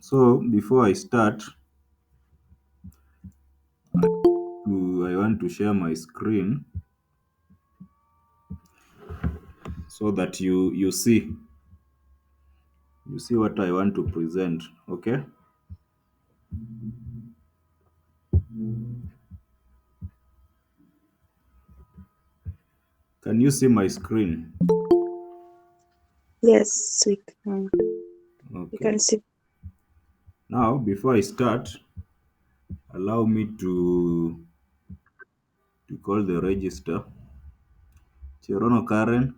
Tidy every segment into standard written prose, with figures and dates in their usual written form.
So before I start, I want to share my screen so that you see what I want to present. Okay? Can you see my screen? Yes, we Okay. can see. Now before I start, allow me to call the register. Cherono Karen,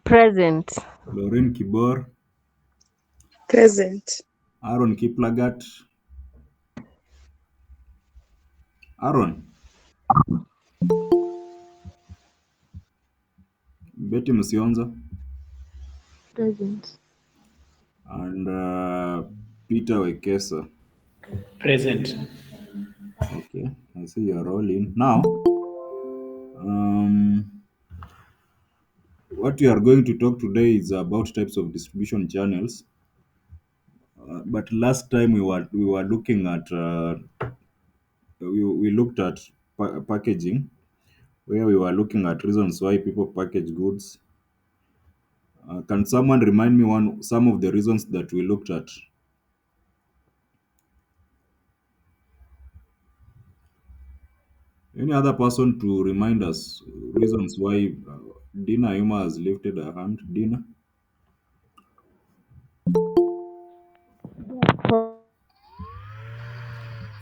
Present. Lauren Kibor, Present. Aaron Kiplagat, Aaron, Betty Musionza, Present. and Peter Wekesa. Present. Okay, I see you're rolling. Now, um, what we are going to talk today is about types of distribution channels. But last time we were looking at we looked at packaging, where we were looking at reasons why people package goods. Can someone remind me some of the reasons that we looked at? Any other person to remind us reasons why? Dina Yuma has lifted her hand. Dina,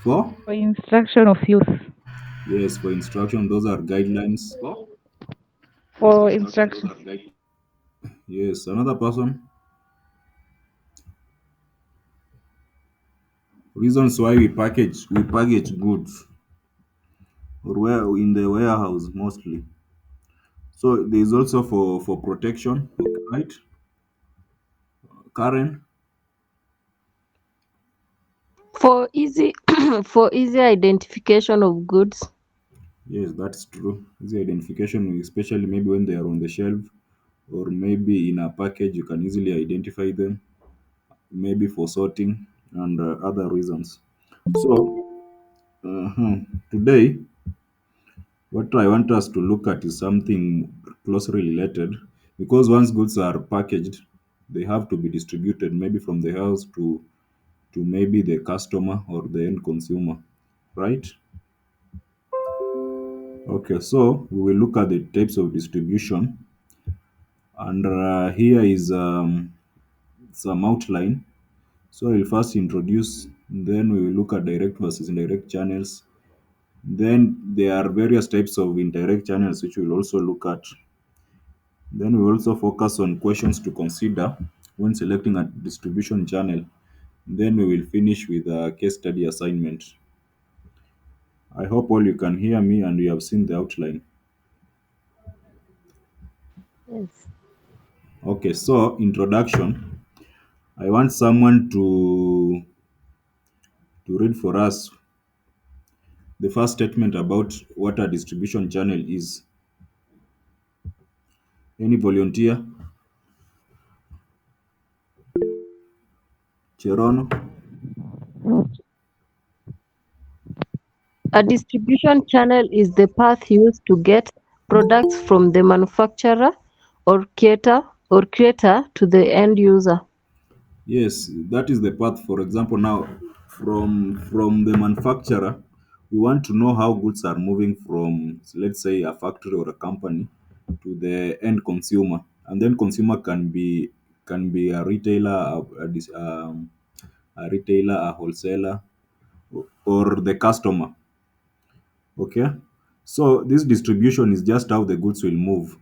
For for instruction of use. yes, for instruction, those are guidelines. For instruction. Yes, another person. Reasons why we package goods or where in the warehouse mostly. So there is also for protection, okay, right? Karen, For easy for easy identification of goods. yes, that's true. Easy identification, especially maybe when they are on the shelf or maybe in a package, you can easily identify them. Maybe for sorting and other reasons. So today, what I want us to look at is something closely related because once goods are packaged, they have to be distributed maybe from the house to maybe the customer or the end consumer, right? Okay, so we will look at the types of distribution, and here is some outline. So I will first introduce, then we will look at direct versus indirect channels. Then there are various types of indirect channels which we'll also look at. Then we will also focus on questions to consider when selecting a distribution channel. Then we will finish with a case study assignment. I hope all you can hear me and you have seen the outline. Yes. Okay, so introduction. I want someone to read for us the first statement about what a distribution channel is. Any volunteer? Cherono? A distribution channel is the path used to get products from the manufacturer or creator to the end user. Yes, that is the path. For example, now from the manufacturer, we want to know how goods are moving from, let's say, a factory or a company to the end consumer, and then consumer can be a retailer, a wholesaler, or the customer. Okay, so this distribution is just how the goods will move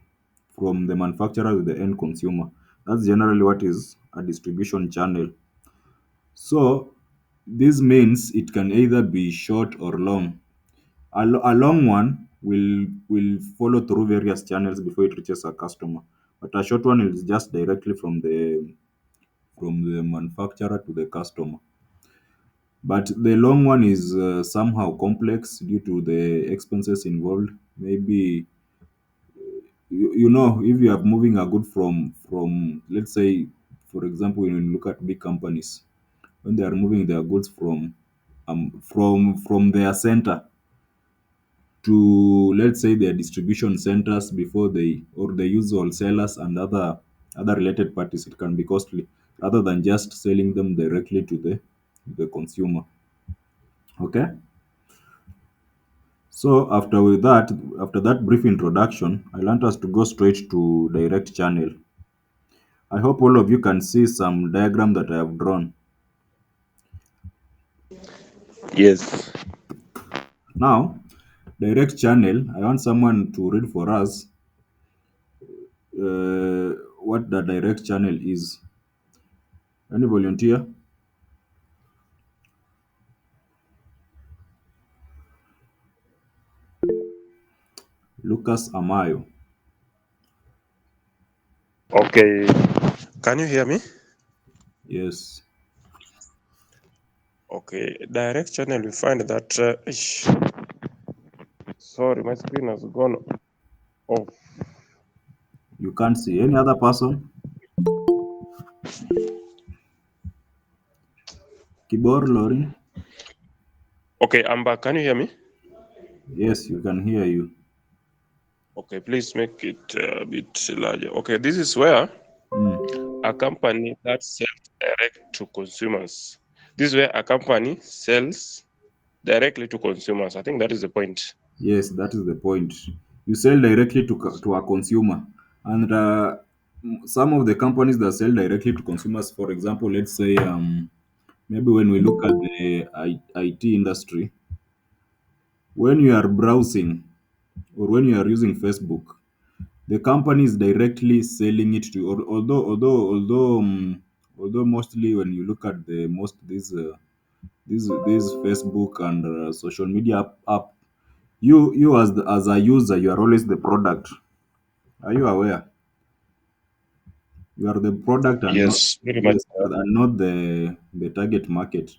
from the manufacturer to the end consumer. That's generally what is a distribution channel. So this means it can either be short or long. A long one will follow through various channels before it reaches a customer, but a short one is just directly from the manufacturer to the customer. But the long one is somehow complex due to the expenses involved. Maybe if you are moving a good from let's say For example, when you look at big companies, when they are moving their goods from their center to, let's say, their distribution centers before they, or they use wholesalers and other related parties, it can be costly rather than just selling them directly to the consumer. Okay. So after that brief introduction, I want us to go straight to direct channel. I hope all of you can see some diagram that I have drawn. Yes. Now, direct channel, I want someone to read for us what the direct channel is. Any volunteer? Lucas Amayo. Okay. Can you hear me? Yes. Okay. Direct channel, we find that. Sorry, my screen has gone off. You can't see any other person? Kibor Lorin? Okay, I'm back. Can you hear me? Yes, you can hear you. Okay, please make it a bit larger. Okay, this is where Mm. a company that sells direct to consumers. This is where a company sells directly to consumers. I think that is the point. Yes, that is the point. You sell directly to a consumer, and some of the companies that sell directly to consumers, for example, let's say maybe when we look at the IT industry, when you are browsing or when you are using Facebook, the company is directly selling it to you. Although mostly when you look at the most these Facebook and social media app, you as a user, you are always the product. Are you aware? You are the product and not, Yes, very much. yes, and not the target market.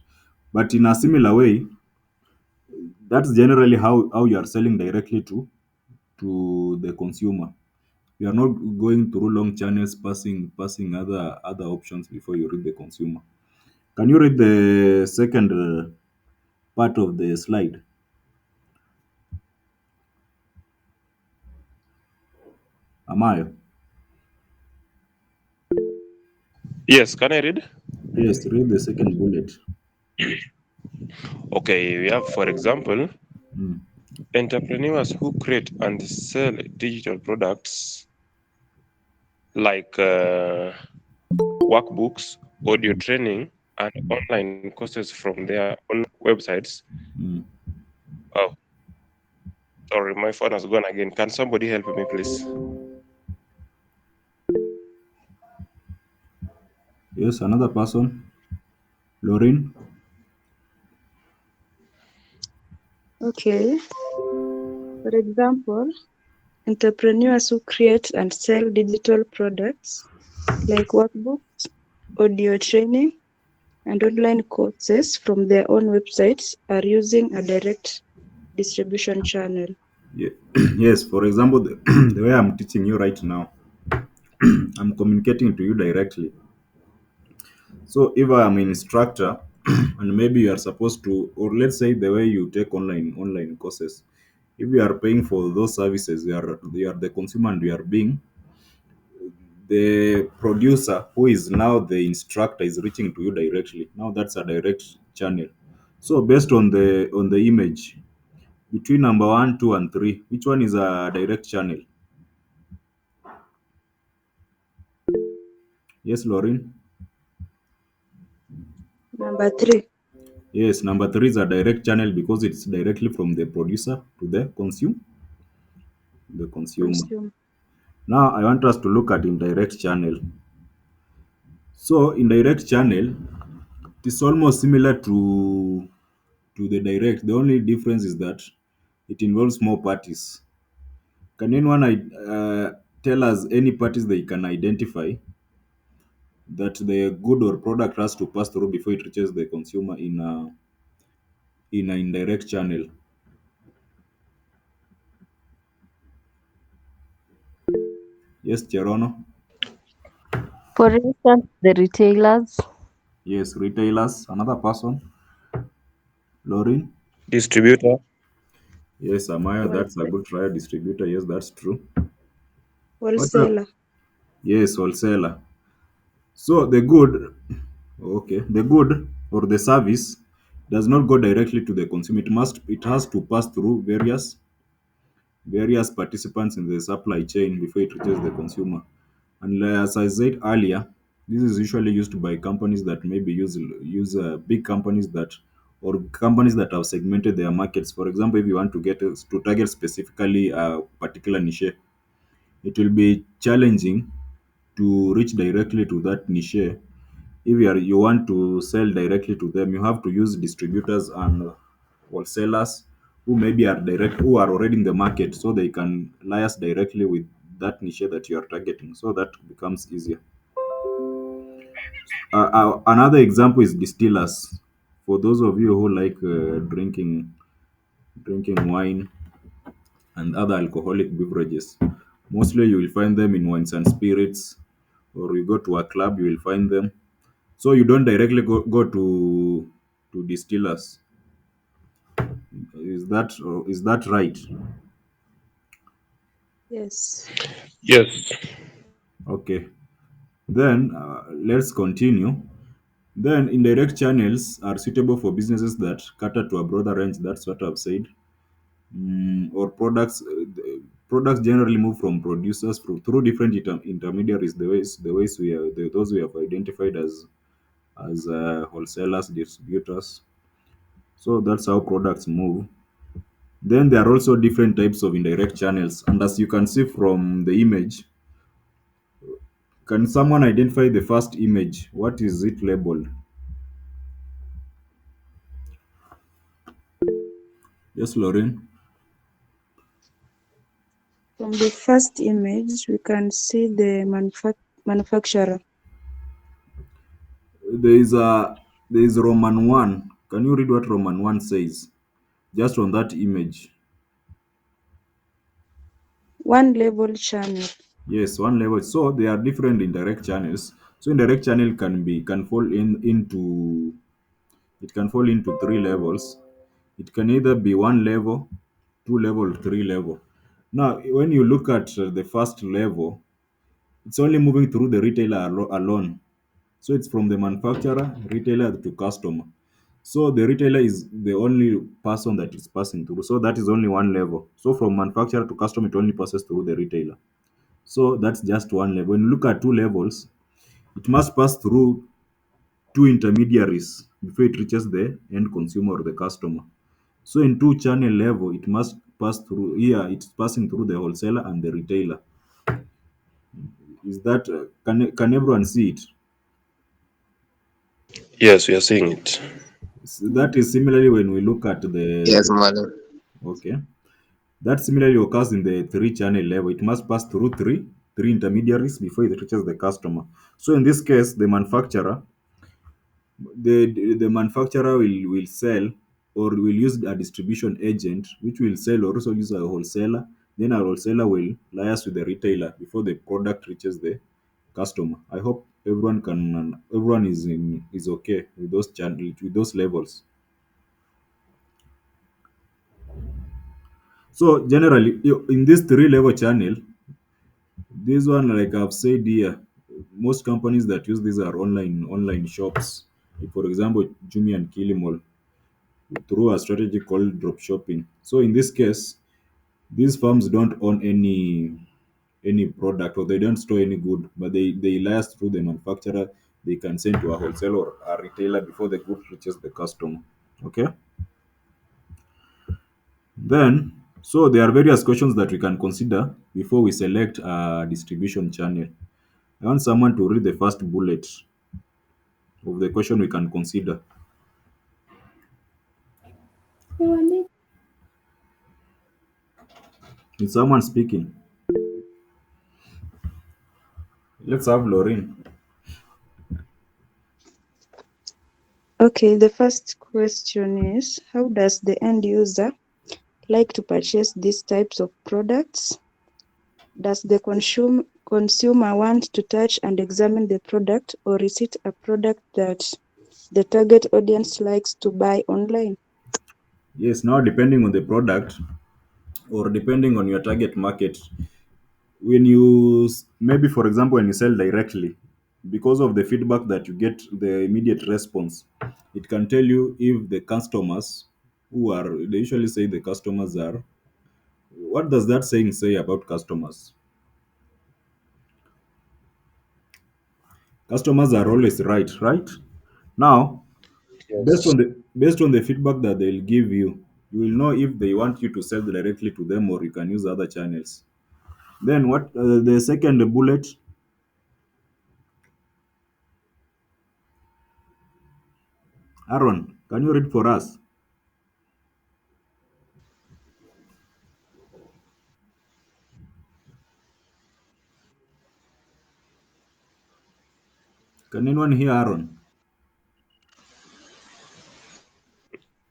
But in a similar way, that's generally how you are selling directly to the consumer. You are not going through long channels, passing other options before you reach the consumer. Can you read the second part of the slide? Amayo? Yes, can I read? Yes, read the second bullet. Okay, we have, for example, Mm, entrepreneurs who create and sell digital products like workbooks, audio mm, training, and online courses from their own websites. mm. Oh, sorry, my phone has gone again. Can somebody help me, please? Yes, another person. Lauren? Okay. For example, entrepreneurs who create and sell digital products like workbooks, audio training, and online courses from their own websites are using a direct distribution channel. Yeah. Yes, for example, the way I'm teaching you right now, I'm communicating to you directly. So if I am an instructor and maybe you are supposed to, or let's say the way you take online courses, if you are paying for those services, you are the consumer and you are being the producer who is now the instructor is reaching to you directly. Now that's a direct channel. So based on the image, between number one, two, and three, which one is a direct channel? Yes, Lauren. Number three. Yes, number three is a direct channel because it's directly from the producer to the consumer. Consume. Now I want us to look at indirect channel. So indirect channel is almost similar to the direct. The only difference is that it involves more parties. Can anyone tell us any parties they can identify that the good or product has to pass through before it reaches the consumer in an indirect channel? Yes, Cherono. For instance, the retailers. Yes, retailers. Another person. Lauren. Distributor. Yes, Amaya, that's a Wholesale- good try. Distributor. Yes, that's true. What else? Wholesaler. Yes, wholesaler. So the good, okay, the good or the service does not go directly to the consumer. It has to pass through various participants in the supply chain before it reaches the consumer. And as I said earlier, this is usually used by companies that maybe use big companies that or companies that have segmented their markets. For example, if you want to get to target specifically a particular niche, it will be challenging to reach directly to that niche. If you want to sell directly to them, you have to use distributors and wholesalers who are already in the market, so they can liaise directly with that niche that you are targeting. So that becomes easier. Another example is distillers. For those of you who like drinking wine and other alcoholic beverages, mostly you will find them in wines and spirits, or you go to a club, you will find them. So you don't directly go to distillers. Is that right? Yes. Yes. Okay. Then let's continue. Then indirect channels are suitable for businesses that cater to a broader range. That's what I've said. Or products generally move from producers through different intermediaries. Those we have identified as wholesalers, distributors. So that's how products move. Then there are also different types of indirect channels. And as you can see from the image, can someone identify the first image? What is it labeled? Yes, Lauren. From the first image, we can see the manufacturer. There is a there is Roman 1. Can you read what Roman 1 says? Just on that image. One label channel. Yes, one level. So there are different indirect channels. So indirect channel can fall into it can fall into three levels. It can either be one level, two level, three level. Now, when you look at the first level, it's only moving through the retailer alone. So it's from the manufacturer, retailer to customer. So the retailer is the only person that is passing through. So that is only one level. So from manufacturer to customer, it only passes through the retailer. So that's just one level. When you look at two levels, it must pass through two intermediaries before it reaches the end consumer or the customer. So in two channel level, it must pass through here. It's passing through the wholesaler and the retailer. Is that can everyone see it? Yes, we are seeing it. That is similarly when we look at Yes, madam. okay. That similarly occurs in the three channel level. It must pass through three intermediaries before it reaches the customer. So in this case, the manufacturer will sell or will use a distribution agent which will sell or also use a wholesaler. Then a wholesaler will liaise with the retailer before the product reaches the customer. I hope everyone is okay with those with those levels. So generally, in this three level channel, this one, like I've said here, most companies that use these are online shops. Like for example, Jumia and Kilimall through a strategy called drop shopping. So in this case, these firms don't own any product, or they don't store any good, but they liaise through the manufacturer. They can send to a wholesaler or a retailer before the good reaches the customer. Okay. Then, so there are various questions that we can consider before we select a distribution channel. I want someone to read the first bullet of the question we can consider. Is someone speaking? Let's have Lauren. Okay, the first question is, how does the end user like to purchase these types of products? Does the consumer want to touch and examine the product, or is it a product that the target audience likes to buy online? Yes, now depending on the product or depending on your target market, when maybe for example when you sell directly, because of the feedback that you get, the immediate response, it can tell you if the customers who are, they usually say the customers are, what does that saying say about customers? Customers are always right, right? Now, based Yes. on the feedback that they'll give you, you will know if they want you to sell directly to them or you can use other channels. Then what, the second bullet, Aaron, can you read for us? Can anyone hear Aaron?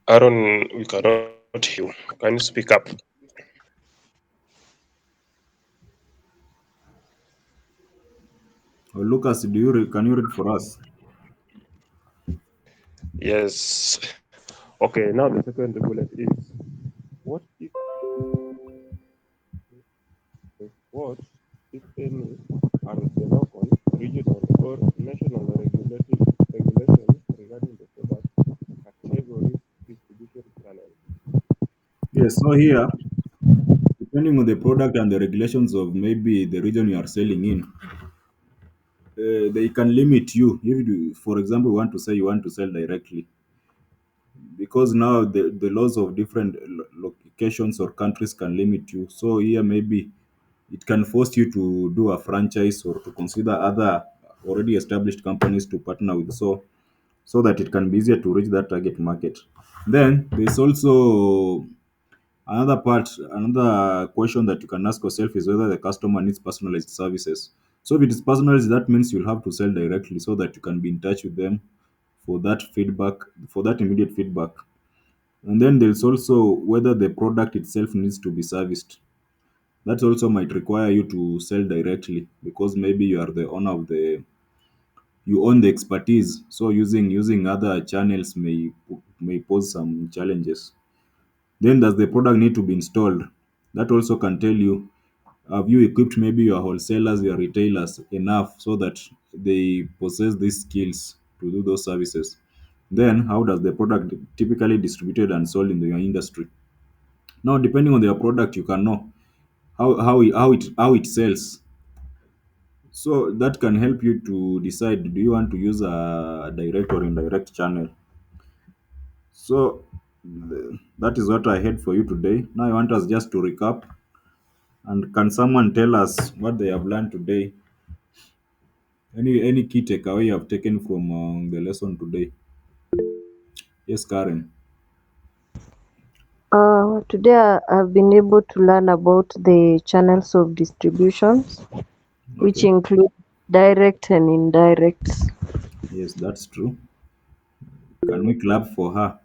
Aaron, we cannot hear you. Can you speak up? Or Lucas, can you read for us? Yes. Okay, now the second bullet is what if what, if any, are the local, regional, or national regulations regarding the product category distribution channel? Yes, so here, depending on the product and the regulations of maybe the region you are selling in, they can limit you. If you, for example, want to say you want to sell directly, because now the laws of different locations or countries can limit you. So here maybe it can force you to do a franchise or to consider other already established companies to partner with, so that it can be easier to reach that target market. Then there's also another question that you can ask yourself is whether the customer needs personalized services. So if it is personalized, that means you'll have to sell directly so that you can be in touch with them for that feedback, for that immediate feedback. And then there's also whether the product itself needs to be serviced. That also might require you to sell directly because maybe you are the owner of the, you own the expertise. So using other channels may pose some challenges. Then does the product need to be installed? That also can tell you, have you equipped maybe your wholesalers, your retailers enough so that they possess these skills to do those services? Then how does the product typically distributed and sold in your industry? Now, depending on your product, you can know how it sells. So that can help you to decide, do you want to use a direct or indirect channel? So that is what I had for you today. Now I want us just to recap. And can someone tell us what they have learned today? Any key takeaway you have taken from the lesson today? Yes, Karen. Today I've been able to learn about the channels of distributions, which Okay. include direct and indirect. Yes, that's true. Can we clap for her?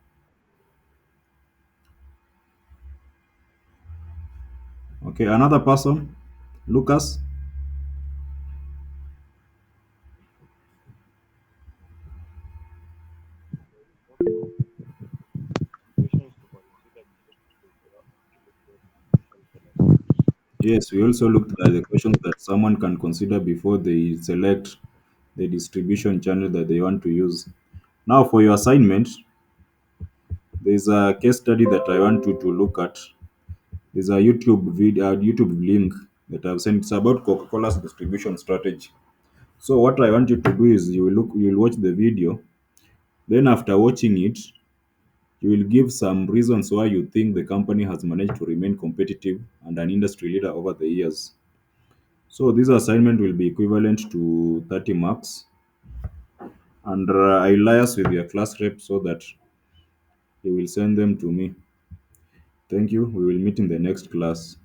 Okay, another person, Lucas. Questions to consider before Yes, we also looked at the questions that someone can consider before they select the distribution channel that they want to use. Now, for your assignment, there's a case study that I want you to look at. There's a YouTube link that I've sent. It's about Coca-Cola's distribution strategy. So what I want you to do is you will watch the video. Then after watching it, you will give some reasons why you think the company has managed to remain competitive and an industry leader over the years. So this assignment will be equivalent to 30 marks, and I liaise with your class rep so that he will send them to me. Thank you. We will meet in the next class.